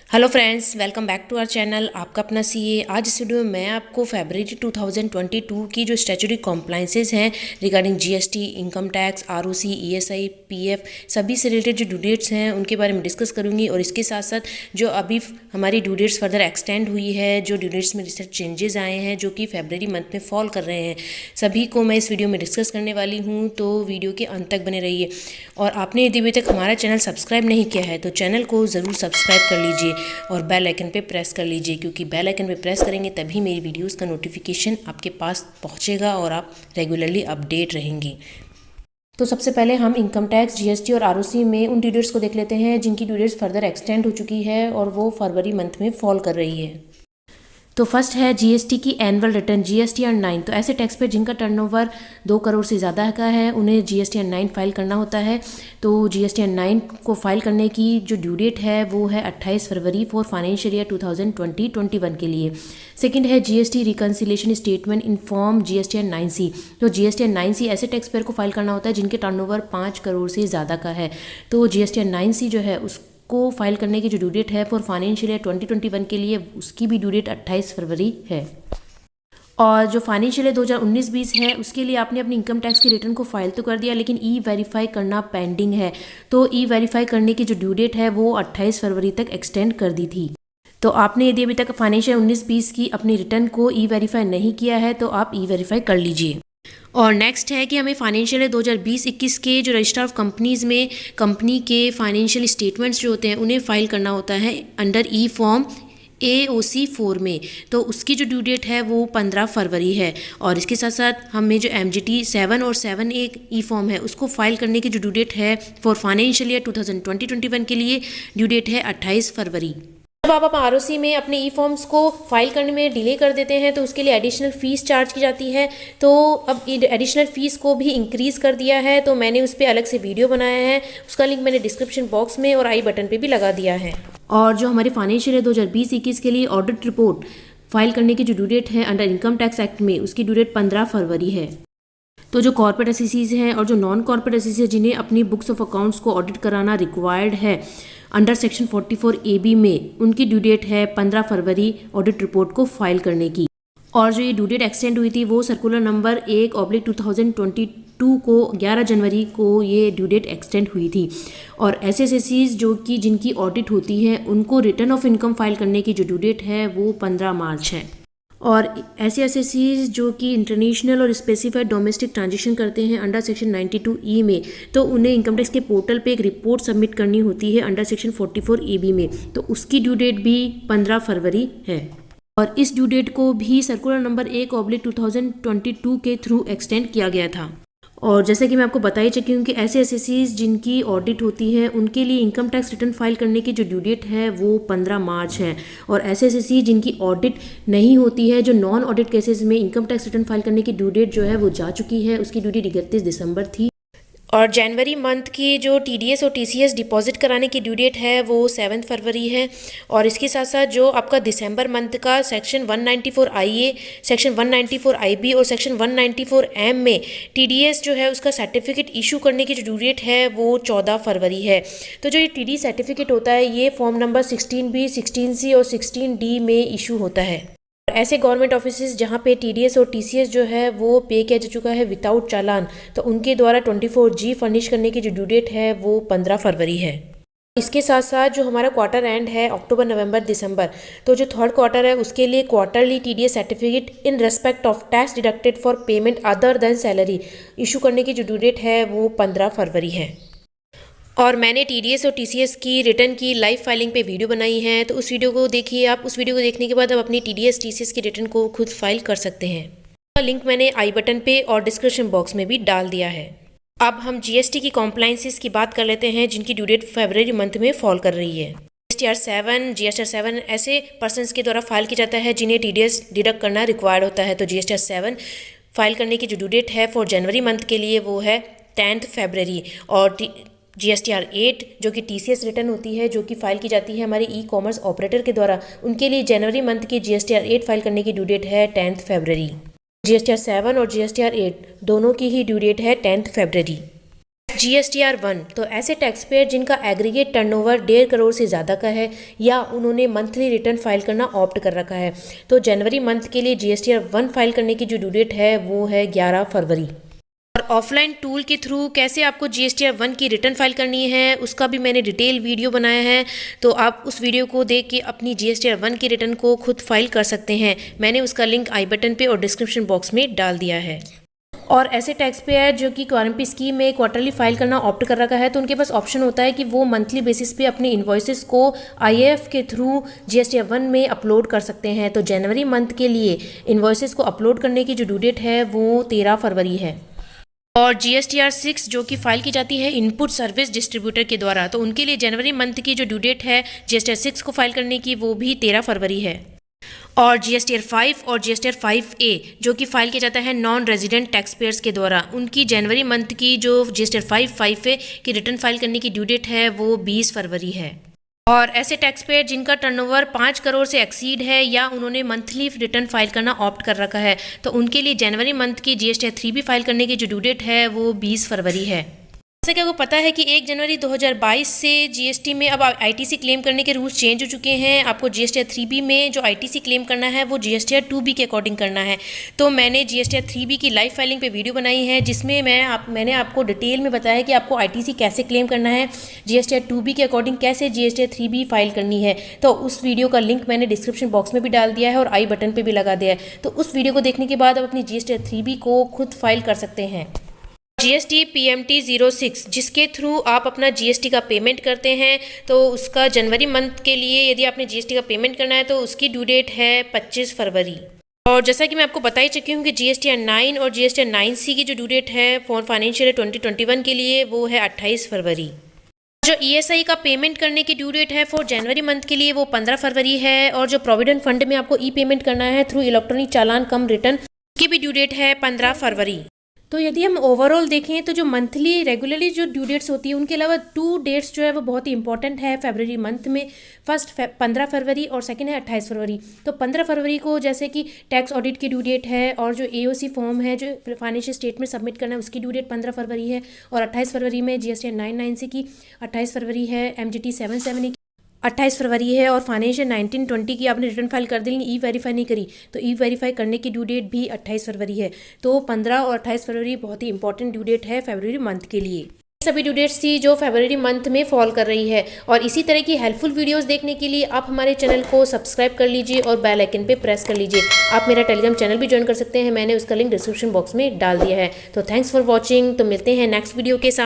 Hello friends, welcome back to our channel. आपका अपना CA. आज इस वीडियो में मैं आपको फरवरी 2022 की जो स्टैट्यूटरी कॉम्प्लाइंसेस हैं regarding GST, income tax, ROC, ESI, PF सभी से रिलेटेड जो ड्यू डेट्स हैं उनके बारे में डिस्कस करूंगी। और इसके साथ साथ जो अभी हमारी ड्यू डेट्स फर्दर एक्सटेंड हुई है, जो ड्यू डेट्स में रिसेंट चेंजेस आए हैं जो कि फरवरी मंथ में फॉल कर रहे हैं, सभी को मैं इस वीडियो में डिस्कस करने वाली हूँ। तो वीडियो के अंत तक बने रहिए। और आपने यदि अभी तक हमारा चैनल सब्सक्राइब नहीं किया है तो चैनल को ज़रूर सब्सक्राइब कर लीजिए और बेल आइकन पे प्रेस कर लीजिए, क्योंकि बेल आइकन पे प्रेस करेंगे तभी मेरी वीडियोस का नोटिफिकेशन आपके पास पहुंचेगा और आप रेगुलरली अपडेट रहेंगी। तो सबसे पहले हम इनकम टैक्स, जीएसटी और आरओसी में उन ड्यू डेट्स को देख लेते हैं जिनकी ड्यू डेट्स फर्दर एक्सटेंड हो चुकी है और वो फरवरी मंथ में फॉल कर रही है। तो फर्स्ट है जीएसटी की एनुअल रिटर्न, जीएसटी एंड 9। तो ऐसे टैक्स पेयर जिनका टर्नओवर 2 करोड़ से ज़्यादा का है उन्हें जीएसटी एंड 9 फाइल करना होता है। तो जीएसटी एंड 9 को फाइल करने की जो ड्यू डेट है वो है 28 फरवरी फॉर फाइनेंशियल ईयर 2020-21 के लिए। सेकंड है GST reconciliation statement in form GST and 9C। तो जीएसटी एंड 9C ऐसे टैक्स पेयर को फाइल करना होता है जिनके टर्नओवर 5 करोड़ से ज़्यादा का है। तो जीएसटी एंड 9C जो है को फाइल करने की जो ड्यू डेट है फॉर फाइनेंशियल ईयर 2021 के लिए, उसकी भी ड्यू डेट 28 फरवरी है। और जो फाइनेंशियल ईयर 2019-20 है उसके लिए आपने अपनी इनकम टैक्स की रिटर्न को फाइल तो कर दिया, लेकिन ई वेरीफाई करना पेंडिंग है। तो ई वेरीफाई करने की जो ड्यू डेट है वो 28 फरवरी तक एक्सटेंड कर दी थी। तो आपने यदि अभी तक फाइनेंशियल 19-20 की अपनी रिटर्न को ई वेरीफाई नहीं किया है तो आप ई वेरीफाई कर लीजिए। और नेक्स्ट है कि हमें फाइनेंशियल ईयर 2020-21 के जो रजिस्टर ऑफ कंपनीज़ में कंपनी के फाइनेंशियल स्टेटमेंट्स जो होते हैं उन्हें फाइल करना होता है अंडर ई फॉर्म AOC 4 में। तो उसकी जो ड्यू डेट है वो 15 फरवरी है। और इसके साथ साथ हमें जो MGT 7 और 7A ई फॉर्म है उसको फाइल करने की जो ड्यू डेट है फॉर फाइनेंशियल ईयर 2020-21 के लिए ड्यू डेट है 28 फरवरी। जब आप आरओसी में अपने ई फॉर्म्स को फाइल करने में डिले कर देते हैं तो उसके लिए एडिशनल फ़ीस चार्ज की जाती है। तो अब एडिशनल फ़ीस को भी इंक्रीज़ कर दिया है, तो मैंने उस पर अलग से वीडियो बनाया है, उसका लिंक मैंने डिस्क्रिप्शन बॉक्स में और आई बटन पे भी लगा दिया है। और जो हमारे फाइनेंशियल ईयर 2020-21 के लिए ऑडिट रिपोर्ट फाइल करने की जो ड्यू डेट है अंडर इनकम टैक्स एक्ट में, उसकी ड्यू डेट 15 फरवरी है। तो जो कॉर्पोरेट एसईसीज हैं और जो नॉन कॉर्पोरेट एसईसीज जिन्हें अपनी बुक्स ऑफ अकाउंट्स को ऑडिट कराना रिक्वायर्ड है अंडर सेक्शन 44AB में, उनकी ड्यू डेट है 15 फरवरी ऑडिट रिपोर्ट को फाइल करने की। और जो ये ड्यू डेट एक्सटेंड हुई थी वो सर्कुलर नंबर 1/2022 को 11 जनवरी को ये ड्यू डेट एक्सटेंड हुई थी। और एसएससीज जो कि जिनकी ऑडिट होती है उनको रिटर्न ऑफ इनकम फाइल करने की जो ड्यू डेट है वो 15 मार्च है। और ऐसे एसएससीज जो कि इंटरनेशनल और स्पेसिफाइड डोमेस्टिक ट्रांजेक्शन करते हैं अंडर सेक्शन 92E में, तो उन्हें इनकम टैक्स के पोर्टल पे एक रिपोर्ट सबमिट करनी होती है अंडर सेक्शन 44AB में। तो उसकी ड्यू डेट भी 15 फरवरी है। और इस ड्यू डेट को भी सर्कुलर नंबर 1/2022 के थ्रू एक्सटेंड किया गया था। और जैसे कि मैं आपको बता ही चुकी हूँ कि ऐसे एसएससीज जिनकी ऑडिट होती है उनके लिए इनकम टैक्स रिटर्न फाइल करने की जो ड्यू डेट है वो 15 मार्च है। और ऐसे एसएससी जिनकी ऑडिट नहीं होती है, जो नॉन ऑडिट केसेस में इनकम टैक्स रिटर्न फाइल करने की ड्यू डेट जो है वो जा चुकी है, उसकी ड्यू डेट 31 दिसंबर थी। और जनवरी मंथ की जो TDS और TCS डिपॉजिट कराने की ड्यू डेट है वो 7 फरवरी है। और इसके साथ साथ जो आपका दिसंबर मंथ का सेक्शन 194IA, सेक्शन 194IB और सेक्शन 194M में TDS जो है उसका सर्टिफिकेट इशू करने की जो ड्यू डेट है वो 14 फरवरी है। तो जो ये TD सर्टिफिकेट होता है ये फॉर्म नंबर 16B, 16C और 16D में इशू होता है। ऐसे गवर्नमेंट ऑफिसेज जहाँ पे TDS और TCS जो है वो पे किया जा चुका है विदाउट चालान, तो उनके द्वारा 24G फर्निश करने की जो ड्यू डेट है वो 15 फरवरी है। इसके साथ साथ जो हमारा क्वार्टर एंड है अक्टूबर, नवंबर, दिसंबर, तो जो थर्ड क्वार्टर है उसके लिए quarterly TDS certificate in respect of tax deducted for payment other than salary issue करने की जो ड्यू डेट है वो 15 फरवरी है। और मैंने TDS और TCS की रिटर्न की लाइव फाइलिंग पे वीडियो बनाई है, तो उस वीडियो को देखिए आप। उस वीडियो को देखने के बाद आप अपनी TDS TCS की रिटर्न को खुद फाइल कर सकते हैं। उसका लिंक मैंने आई बटन पे और डिस्क्रिप्शन बॉक्स में भी डाल दिया है। अब हम GST की कॉम्प्लाइंसेस की बात कर लेते हैं जिनकी ड्यू डेट फरवरी मंथ में फॉल कर रही है। GSTR 7 ऐसे पर्सनस के द्वारा फाइल किया जाता है जिन्हें TDS डिडक्ट करना रिक्वायर्ड होता है। तो GSTR 7 फाइल करने की जो ड्यू डेट है फॉर जनवरी मंथ के लिए वो है 10 फरवरी। और GSTR 8 जो कि TCS रिटर्न होती है जो कि फाइल की जाती है हमारे ई कॉमर्स ऑपरेटर के द्वारा, उनके लिए जनवरी मंथ की GSTR 8 फाइल करने की ड्यू डेट है 10 फरवरी। GSTR 7 और GSTR 8 दोनों की ही ड्यू डेट है 10 फरवरी। GSTR 1 तो ऐसे टैक्स पेयर जिनका एग्रीगेट टर्नओवर 1.5 करोड़ से ज़्यादा का है या उन्होंने मंथली रिटर्न फाइल करना ऑप्ट कर रखा है, तो जनवरी मंथ के लिए GSTR 1 फाइल करने की जो ड्यू डेट है वो है 11 फरवरी। और ऑफलाइन टूल के थ्रू कैसे आपको GSTR 1 की रिटर्न फाइल करनी है उसका भी मैंने डिटेल वीडियो बनाया है, तो आप उस वीडियो को देख के अपनी GSTR 1 की रिटर्न को खुद फाइल कर सकते हैं। मैंने उसका लिंक आई बटन पे और डिस्क्रिप्शन बॉक्स में डाल दिया है। और ऐसे टैक्स पेयर जो कि क्वारम्पी स्कीम में क्वार्टरली फाइल करना ऑप्ट कर रखा है, तो उनके पास ऑप्शन होता है कि वो मंथली बेसिस पे अपने इन्वॉइसेस को IAF के थ्रू GSTR 1 में अपलोड कर सकते हैं। तो जनवरी मंथ के लिए इन्वॉइसेस को अपलोड करने की जो ड्यू डेट है वो 13 फरवरी है। और GSTR 6 जो कि फाइल की जाती है इनपुट सर्विस डिस्ट्रीब्यूटर के द्वारा, तो उनके लिए जनवरी मंथ की जो ड्यू डेट है GSTR 6 को फाइल करने की वो भी 13 फरवरी है। और GSTR 5 और GSTR 5A जो कि फाइल किया जाता है नॉन रेजिडेंट टैक्स पेयर्स के द्वारा, उनकी जनवरी मंथ की जो GSTR 5A की रिटर्न फाइल करने की ड्यू डेट है वो 20 फरवरी है। और ऐसे टैक्स पेयर जिनका टर्नओवर 5 करोड़ से एक्सीड है या उन्होंने मंथली रिटर्न फाइल करना ऑप्ट कर रखा है, तो उनके लिए जनवरी मंथ की GSTR 3B फाइल करने की जो ड्यू डेट है वो 20 फरवरी है। जैसा कि आपको पता है कि 1 जनवरी 2022 से GST में अब ITC क्लेम करने के रूल्स चेंज हो चुके हैं। आपको GSTR 3B में जो ITC क्लेम करना है वो GSTR 2B के अकॉर्डिंग करना है। तो मैंने GSTR 3B की लाइव फाइलिंग पे वीडियो बनाई है जिसमें मैंने आपको डिटेल में बताया कि आपको ITC कैसे क्लेम करना है, GSTR 2B के अकॉर्डिंग कैसे GSTR 3B फाइल करनी है। तो उस वीडियो का लिंक मैंने डिस्क्रिप्शन बॉक्स में भी डाल दिया है और आई बटन पर भी लगा दिया है। तो उस वीडियो को देखने के बाद आप अपनी GSTR 3B को खुद फाइल कर सकते हैं। GST PMT 06 जिसके थ्रू आप अपना GST का पेमेंट करते हैं, तो उसका जनवरी मंथ के लिए यदि आपने GST का पेमेंट करना है तो उसकी ड्यू डेट है 25 फरवरी। और जैसा कि मैं आपको बता ही चुकी हूँ कि GSTR 9 और GSTR 9C की जो ड्यू डेट है फॉर फाइनेंशियल 2021 के लिए वो है 28 फरवरी। जो ESI का पेमेंट करने की ड्यू डेट है फॉर जनवरी मंथ के लिए वो 15 फरवरी है। और जो प्रोविडेंट फंड में आपको पेमेंट करना है थ्रू इलेक्ट्रॉनिक चालान कम रिटर्न की भी ड्यू डेट है 15 फरवरी। तो यदि हम ओवरऑल देखें तो जो मंथली रेगुलरली जो ड्यू डेट्स होती है उनके अलावा 2 डेट्स जो है वो बहुत ही इंपॉर्टेंट है फरवरी मंथ में। फर्स्ट 15 फरवरी और सेकंड है 28 फरवरी। तो 15 फरवरी को जैसे कि टैक्स ऑडिट की ड्यू डेट है और जो AOC फॉर्म है जो फाइनेंशियल स्टेटमेंट सबमिट करना है उसकी ड्यू डेट 15 फरवरी है। और 28 फरवरी में GSTR 9 की 28 फरवरी है, MGT 7 की 28 फरवरी है। और फाइनेंशियल 19-20 की आपने रिटर्न फाइल कर दी लेकिन वेरीफाई नहीं करी, तो वेरीफाई करने की ड्यू डेट भी 28 फरवरी है। तो 15 और 28 फरवरी बहुत ही इंपॉर्टेंट ड्यू डेट है फरवरी मंथ के लिए। सभी ड्यू डेट्स थी जो फरवरी मंथ में फॉल कर रही है। और इसी तरह की हेल्पफुल वीडियोस देखने के लिए आप हमारे चैनल को सब्सक्राइब कर लीजिए और बेल आइकन पे प्रेस कर लीजिए। आप मेरा टेलीग्राम चैनल भी ज्वाइन कर सकते हैं, मैंने उसका लिंक डिस्क्रिप्शन बॉक्स में डाल दिया है। तो थैंक्स फॉर वॉचिंग। तो मिलते हैं नेक्स्ट वीडियो के साथ।